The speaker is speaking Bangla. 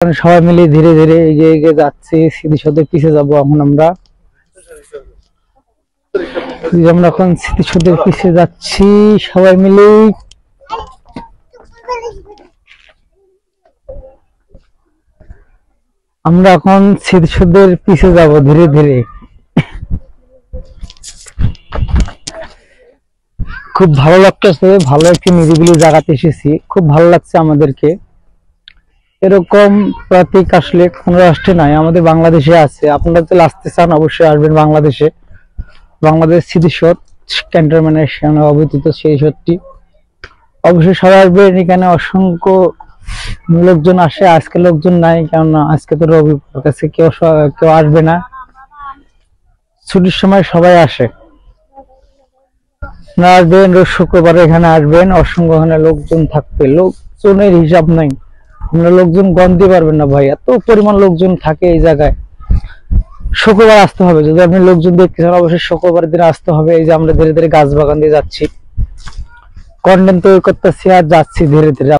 সবাই মিলে ধীরে ধীরে এগিয়ে এগিয়ে যাচ্ছি, স্মৃতিসৌধের পিছে যাব। এখন আমরা এখন স্মৃতিসৌধের পিছে যাচ্ছি সবাই মিলে। আমরা এখন স্মৃতিসৌধের পিছে যাব ধীরে ধীরে। খুব ভালো লাগতেছে, ভালো একটি নিরিবিলি জায়গাতে এসেছি, খুব ভালো লাগছে আমাদেরকে। এরকম প্রতীক আসলে কোন রাষ্ট্রে নাই, আমাদের বাংলাদেশে আছে। আপনারা যদি আসতে চান অবশ্যই আসবেন বাংলাদেশে। বাংলাদেশ স্মৃতিসৌধ ক্যান্টনমেন্টের সামনে অবস্থিত সেই সত্যি, অবশ্যই সবাই আসবেন। এখানে অসংখ্য লোকজন আসে, আজকে লোকজন নাই, কেননা আজকে তো রবিবার, কাছে কেউ আসবে না। ছুটির সময় সবাই আসে, না আসবেন রোজ শুক্রবার এখানে আসবেন, অসংখ্য এখানে লোকজন থাকবে, লোকজনের হিসাব নাই, আপনারা লোকজন গণতে পারবেন না ভাই, এত পরিমাণ লোকজন থাকে এই জায়গায়। শুক্রবার আসতে হবে, যদি আপনি লোকজন দেখতে চান অবশ্যই শুক্রবার দিন আসতে হবে। এই যে আমরা ধীরে ধীরে গাছ বাগান দিয়ে যাচ্ছি, কন্টেন্ট তৈরি করতেছি আর যাচ্ছি ধীরে ধীরে।